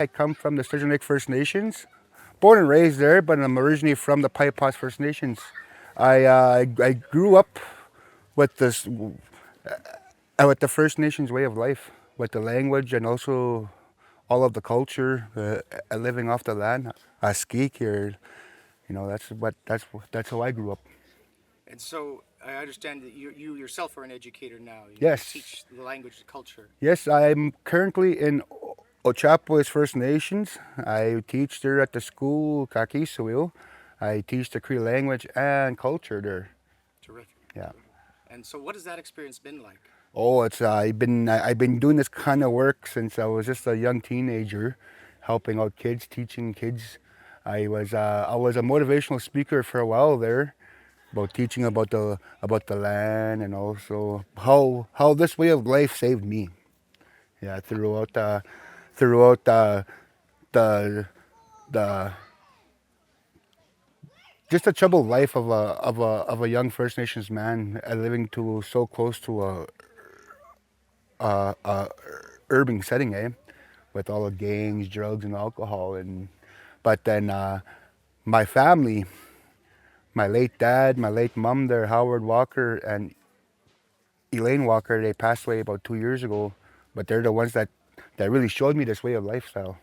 I come from the Sturgeon Lake First Nations, born and raised there, but I'm originally from the Paipas First Nations. I grew up with with the First Nations way of life, with the language and also all of the culture, living off the land. I ski here, that's how I grew up. And so I understand that you yourself are an educator now. You Yes, teach the language, the culture. yes, I'm currently in Ochapo's First Nations. I teach there at the school, kâniyâsihk. I teach the Cree language and culture there. Terrific. Yeah. And so, what has that experience been like? Oh, it's I've been doing this kind of work since I was just a young teenager, helping out kids, teaching kids. I was a motivational speaker for a while there, about teaching about the land and also how this way of life saved me. Yeah, throughout the the just the troubled life of a young First Nations man, living to so close to a urban setting, with all the gangs, drugs, and alcohol. And but then my family, my late dad, my late mom, there, Howard Walker and Elaine Walker, they passed away about 2 years ago. But they're the ones that really showed me this way of lifestyle.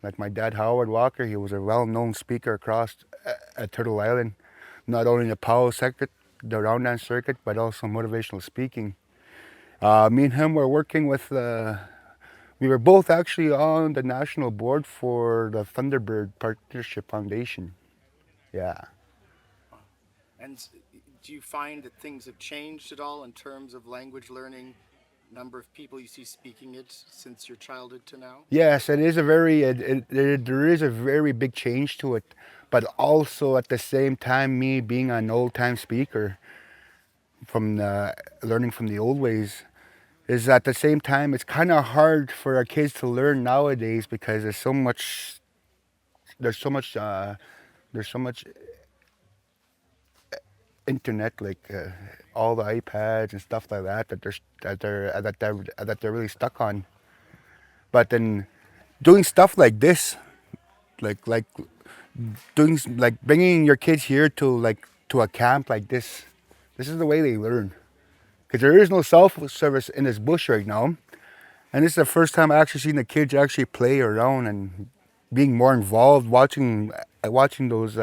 Like my dad, Howard Walker, he was a well-known speaker across at Turtle Island, not only in the POW circuit, the round dance circuit, but also motivational speaking. Me and him were working with we were both actually on the national board for the Thunderbird Partnership Foundation. Yeah. And do you find that things have changed at all in terms of language learning, number of people you see speaking it since your childhood to now? Yes, it is a very there is a very big change to it, but also at the same time, me being an old time speaker from learning from the old ways, is at the same time it's kind of hard for our kids to learn nowadays because there's so much there's so much internet, like all the iPads and stuff like that that they're really stuck on. But then doing stuff like this, like like bringing your kids here to a camp like this is the way they learn. Because there is no cell service in this bush right now, and this is the first time I actually seen the kids actually play around and being more involved, watching those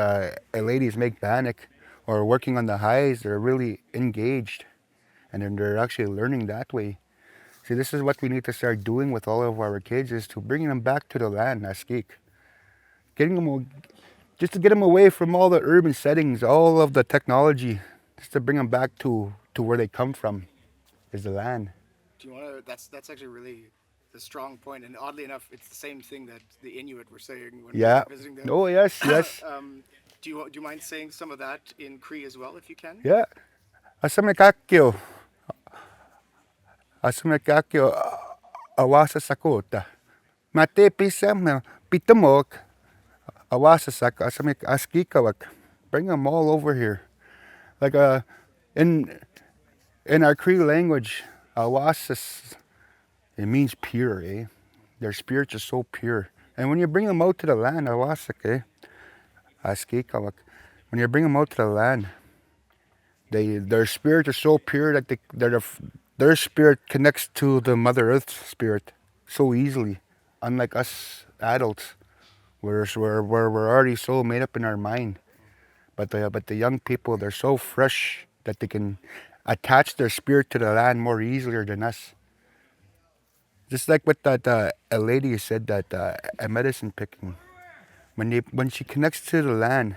ladies make bannock or working on the highs. They're really engaged, and then they're actually learning that way. See, this is what we need to start doing with all of our kids, is to bring them back to the land, Nêhiyawêwin. Getting them, just to get them away from all the urban settings, all of the technology, just to bring them back to where they come from, is the land. Do you want to? That's actually really the strong point. And oddly enough, it's the same thing that the Inuit were saying when we Yeah. were visiting them. Oh, yes, yes. Do you mind saying some of that in Cree as well, if you can? Yeah. Asamekakyo. Asamekakyo awasa sakota. Mate pisam pitamok awasa sak asamek askikawak. Bring them all over here. Like in in our Cree language, awasas, it means pure, eh? Their spirits are so pure. And when you bring them out to the land, awasak, askikawak, when you bring them out to the land, their spirit is so pure that their spirit connects to the Mother Earth spirit so easily, unlike us adults, where we're already so made up in our mind. But the young people, they're so fresh that they can attach their spirit to the land more easier than us. Just like what that a lady said, that a medicine picking, when she connects to the land,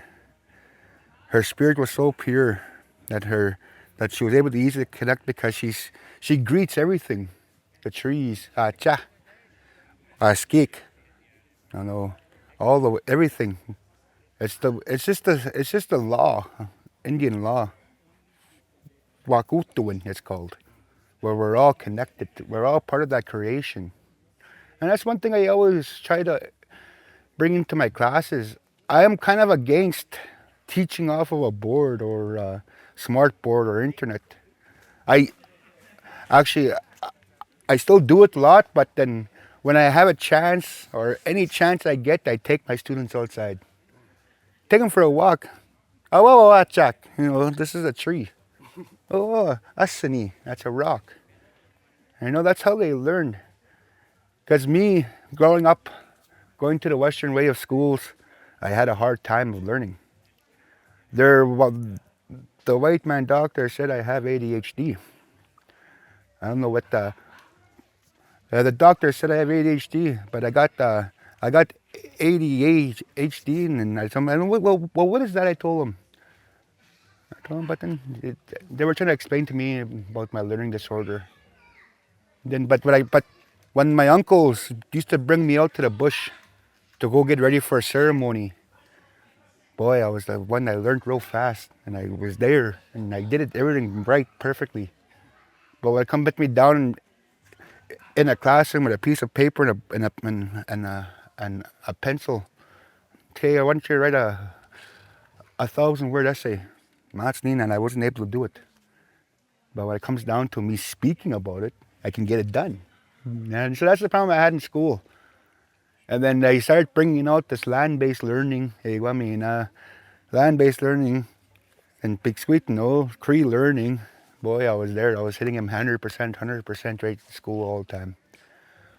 her spirit was so pure that she was able to easily connect, because she greets everything, the trees, cha, skik, you know, all the everything. It's just the law, Indian law, Wakutuin it's called, where we're all connected. We're all part of that creation, and that's one thing I always try to bring into my classes. I am kind of against teaching off of a board or a smart board or internet. I actually I still do it a lot, but then when I have a chance or any chance I get, I take my students outside. Take them for a walk. Oh, oh, Jack, this is a tree. Oh, asani, that's a rock. And that's how they learn. Because me, growing up, going to the Western way of schools, I had a hard time of learning. The white man doctor said I have ADHD. I don't know what the doctor said I have ADHD, but I got ADHD, and I told him, well, what is that? I told him, but then they were trying to explain to me about my learning disorder. But when my uncles used to bring me out to the bush to go get ready for a ceremony, boy, I was the one that learned real fast, and I was there, and I did everything right perfectly. But when it come with me down in a classroom with a piece of paper and a pencil, okay, I want you to write a 1,000-word essay. That's neat, and I wasn't able to do it. But when it comes down to me speaking about it, I can get it done. And so that's the problem I had in school. And then they started bringing out this land-based learning. Land-based learning and Big Sweet, Cree learning. Boy, I was there. I was hitting him 100% right in school all the time.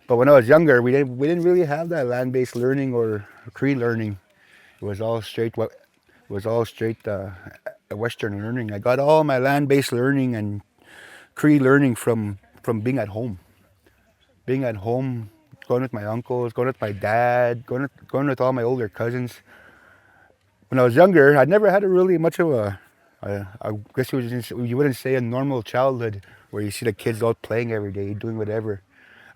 But when I was younger, we didn't really have that land-based learning or Cree learning. It was all straight Western learning. I got all my land-based learning and Cree learning from being at home. Being at home, going with my uncles, going with my dad, going with all my older cousins. When I was younger, I never had really much of I guess you wouldn't say a normal childhood where you see the kids out playing every day, doing whatever.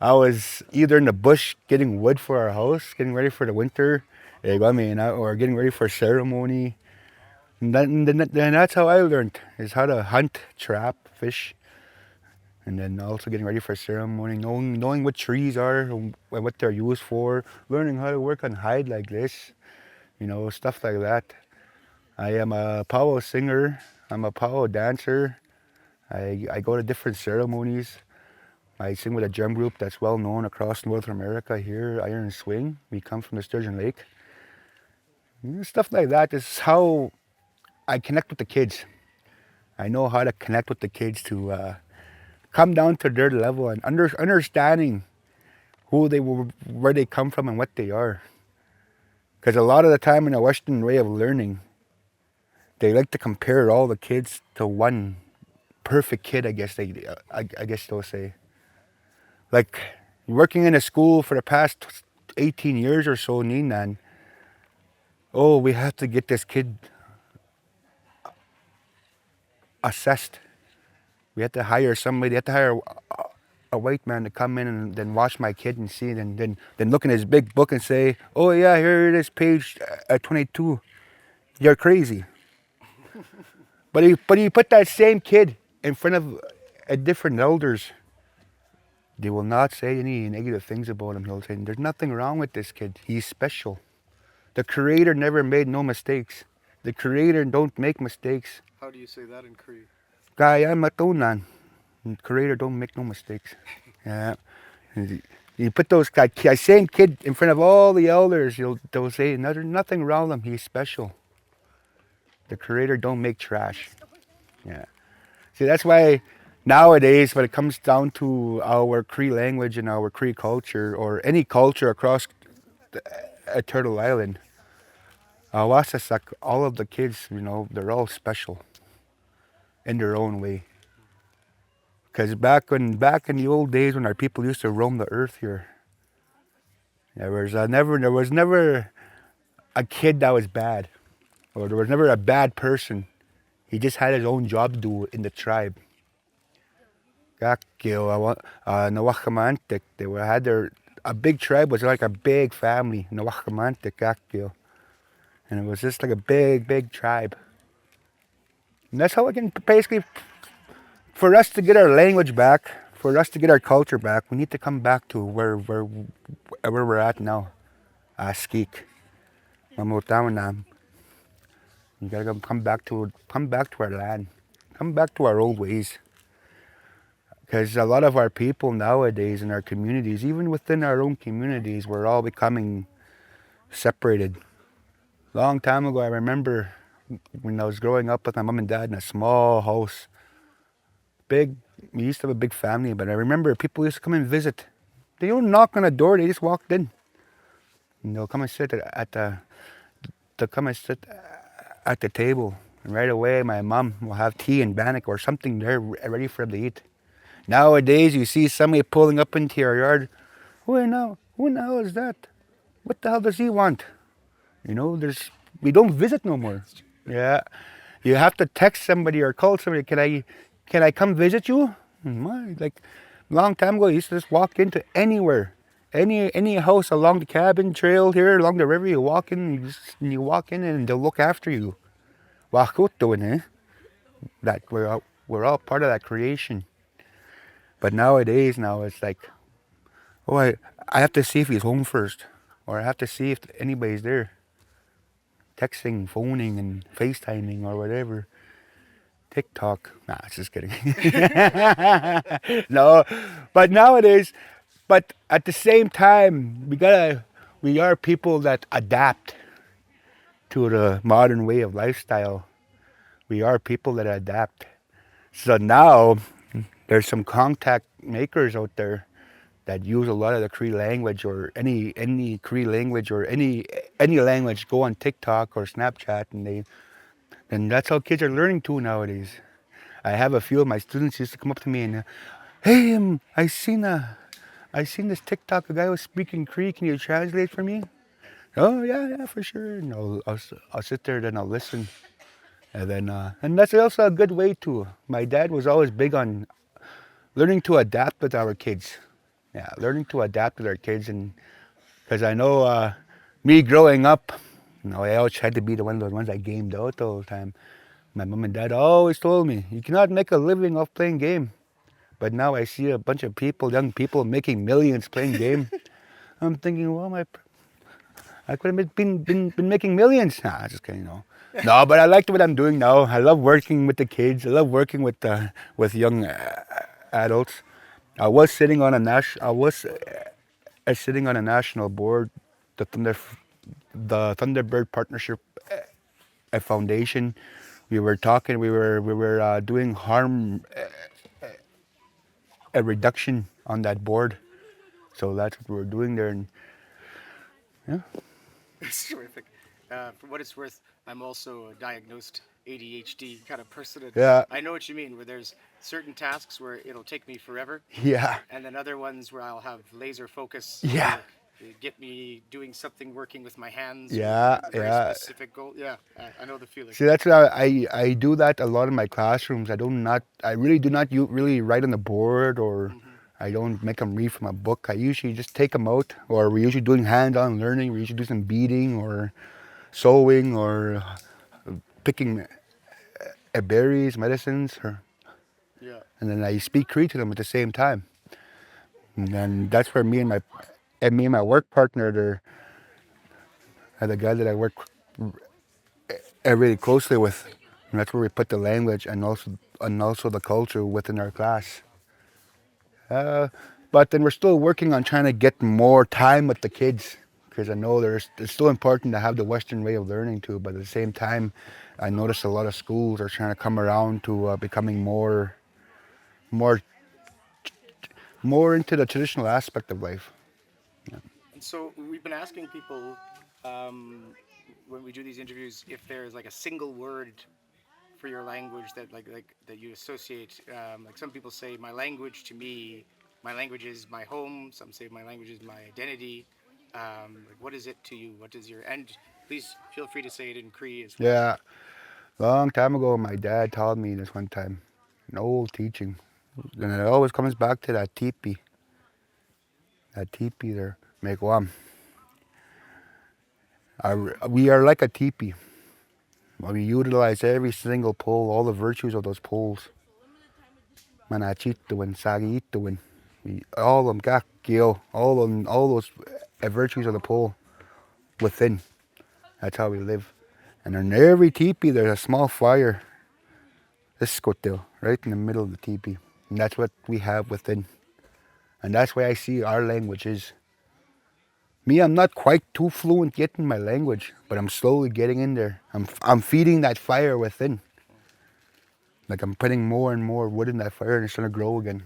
I was either in the bush getting wood for our house, getting ready for the winter, or getting ready for a ceremony. And then that's how I learned, is how to hunt, trap, fish. And then also getting ready for a ceremony, knowing what trees are and what they're used for, learning how to work on hide like this, stuff like that. I am a powwow singer. I'm a powwow dancer. I go to different ceremonies. I sing with a drum group that's well known across North America here, Iron Swing. We come from the Sturgeon Lake. Stuff like that is how I connect with the kids. I know how to connect with the kids to come down to their level and understanding who they were, where they come from, and what they are. Because a lot of the time in a Western way of learning, they like to compare all the kids to one perfect kid. I guess they'll say. Like working in a school for the past 18 years or so, Ninan. Oh, we have to get this kid assessed. We have to hire somebody. They have to hire a white man to come in and then watch my kid and see it, and then look in his big book and say, "Oh yeah, here it is, page 22. You're crazy." But you put that same kid in front of different elders. They will not say any negative things about him. He'll say, "There's nothing wrong with this kid. He's special. The Creator never made no mistakes. The Creator don't make mistakes." How do you say that in Cree? Kaya matunan. The Creator don't make no mistakes. Yeah. You put those same kid in front of all the elders, they'll say, "There's nothing wrong with him. He's special. The Creator don't make trash." Yeah. See, that's why nowadays, when it comes down to our Cree language and our Cree culture, or any culture across Turtle Island, Wasasak, all of the kids, they're all special in their own way. Because back in the old days when our people used to roam the earth here, there was never a kid that was bad, or there was never a bad person. He just had his own job to do in the tribe. Nawakamantik, a big tribe was like a big family. Nawakamantik, and it was just like a big tribe. And that's how we can basically, for us to get our language back, for us to get our culture back, we need to come back to where we're at now. Askik. Mamotamanam. You gotta come back to our land. Come back to our old ways. Because a lot of our people nowadays in our communities, even within our own communities, we're all becoming separated. Long time ago, I remember when I was growing up with my mom and dad in a small house. We used to have a big family, but I remember people used to come and visit. They don't knock on the door, they just walked in. And they'll come and sit they'll come and sit at the table. And right away, my mom will have tea and bannock or something there ready for them to eat. Nowadays, you see somebody pulling up into your yard. Who in the hell is that? What the hell does he want? We don't visit no more. Yeah, you have to text somebody or call somebody. Can I come visit you? Like, long time ago, you used to just walk into anywhere, any house along the cabin trail here, along the river. You walk in, you walk in, and they'll look after you. That we're all part of that creation. But nowadays, it's like, oh, I have to see if he's home first, or I have to see if anybody's there. Texting, phoning, and FaceTiming, or whatever. TikTok. Nah, just kidding. No, but nowadays, but at the same time, we are people that adapt to the modern way of lifestyle. We are people that adapt. So now, there's some contact makers out there that use a lot of the Cree language, or any Cree language, or any language. Go on TikTok or Snapchat, and that's how kids are learning too nowadays. I have a few of my students used to come up to me and, hey, I seen this TikTok. A guy was speaking Cree. Can you translate for me? Oh yeah, for sure. And I'll sit there, then I'll listen, and then and that's also a good way too. My dad was always big on learning to adapt with our kids. Yeah, learning to adapt with our kids, and because I know me growing up, I always tried to be one of those ones that gamed out all the time. My mom and dad always told me, you cannot make a living off playing game. But now I see a bunch of young people making millions playing game. I'm thinking, well, I could have been making millions. Nah, just kidding, No, but I like what I'm doing now. I love working with the kids. I love working with young adults. I was sitting on a national board, the Thunderbird Partnership Foundation. We were talking. We were doing harm a reduction on that board. So that's what we were doing there. And yeah. It's terrific. For what it's worth, I'm also a diagnosed ADHD kind of person. And Yeah. I know what you mean, where there's certain tasks where it'll take me forever, Yeah. and then other ones where I'll have laser focus. Yeah. Or get me doing something, working with my hands. Yeah, Or a very yeah. specific goal. Yeah, I know the feeling. See, that's what I do that a lot in my classrooms. I really do not really write on the board, or I don't make them read from a book. I usually just take them out, or we're usually doing hands-on learning. We usually do some beading or sewing or picking berries, medicines, Yeah. and then I speak Cree to them at the same time. And then that's where me and my work partner, the guy that I work really closely with, and that's where we put the language and also the culture within our class. But then we're still working on trying to get more time with the kids, because I know it's still important to have the Western way of learning too. But at the same time, I notice a lot of schools are trying to come around to becoming more into the traditional aspect of life. And so we've been asking people when we do these interviews if there's like a single word for your language that that you associate. Like some people say, my language to me, my language is my home. Some say my language is my identity. Like what is it to you? What is your, and please feel free to say it in Cree as well. Yeah, long time ago, my dad taught me this one time, an old teaching, and it always comes back to that teepee. That teepee there, Mekwam. We are like a teepee. We utilize every single pole, all the virtues of those poles. Manachituin, Sagituin, all of them, Gakio, all those virtues of the pole within. That's how we live. And in every teepee, there's a small fire. This skotil, right in the middle of the teepee. And that's what we have within. And that's why I see our language is. Me, I'm not quite too fluent yet in my language, but I'm slowly getting in there. I'm feeding that fire within. Like I'm putting more and more wood in that fire and it's gonna grow again.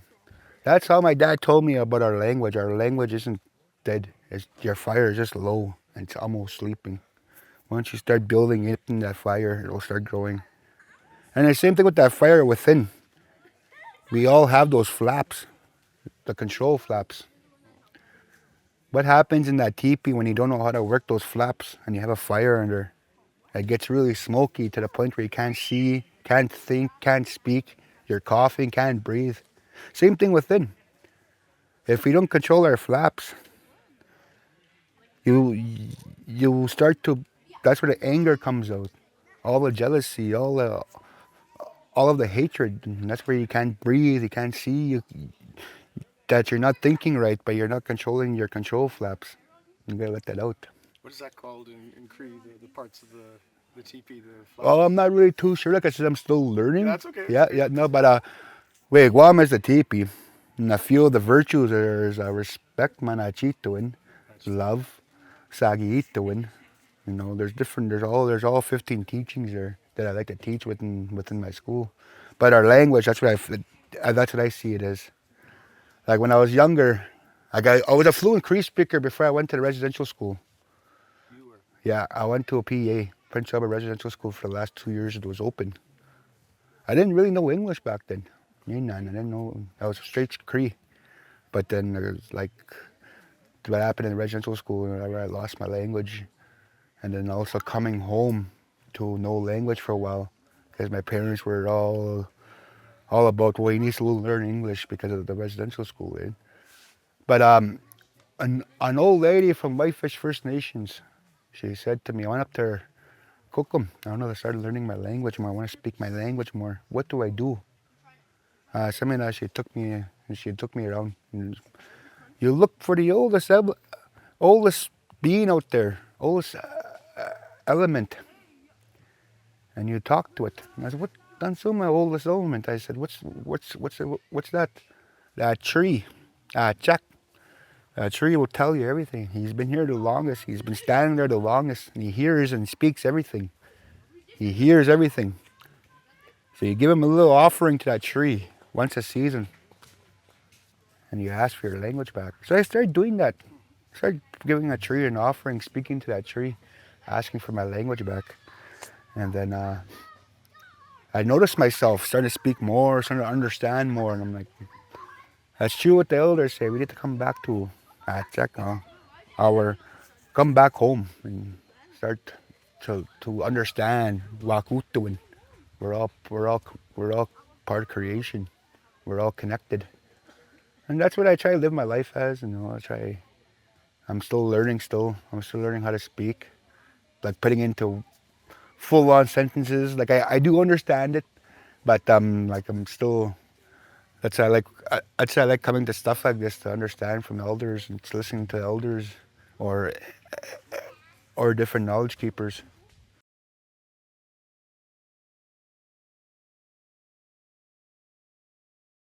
That's how my dad told me about our language. Our language isn't dead. Your fire is just low and it's almost sleeping. Once you start building it in that fire, it'll start growing. And the same thing with that fire within. We all have those flaps, the control flaps. What happens in that teepee when you don't know how to work those flaps and you have a fire under? It gets really smoky to the point where you can't see, can't think, can't speak. You're coughing, can't breathe. Same thing within. If we don't control our flaps, you start to. That's where the anger comes out, all the jealousy, all of the hatred. And that's where you can't breathe, you can't see, that you're not thinking right, but you're not controlling your control flaps. You gotta let that out. What is that called in Cree? The parts of the teepee, the Oh, flaps? I'm not really too sure. Like I said, I'm still learning. That's okay. Yeah, yeah, no, but wait, Guam is the teepee. And a few of the virtues is respect, manachituin, love, sagiituin. You know, there's all 15 teachings there that I like to teach within my school. But our language, that's what I see it as. Like when I was younger, I was a fluent Cree speaker before I went to the residential school. You were. Yeah, I went to a PEA, Prince Albert Residential School, for the last 2 years it was open. I didn't really know English back then. I didn't know. I was straight Cree. But then there was like what happened in the residential school where I lost my language. And then also coming home to no language for a while because my parents were all about, well, he needs to learn English because of the residential school. Eh? But an old lady from Whitefish First Nations, she said to me, I went up there, Kukum, I don't know, I started learning my language more. I want to speak my language more. What do I do? She took me around. You look for the oldest being out there, oldest element, and you talk to it. And I said, what? That's my oldest element. I said, what's that? That tree. Check. That tree will tell you everything. He's been here the longest. He's been standing there the longest, and he hears and speaks everything. He hears everything. So you give him a little offering to that tree once a season, and you ask for your language back. So I started doing that. I started giving a tree an offering, speaking to that tree, asking for my language back. And then I noticed myself starting to speak more, starting to understand more, and I'm like, that's true what the elders say. We need to come back to come back home and start to understand Wakutuin. We're all part of creation. We're all connected, and that's what I try to live my life as. I'm still learning. I'm still learning how to speak, like putting into full-on sentences. Like I do understand it, but like I'm still. That's why I like coming to stuff like this to understand from elders and listening to elders or different knowledge keepers.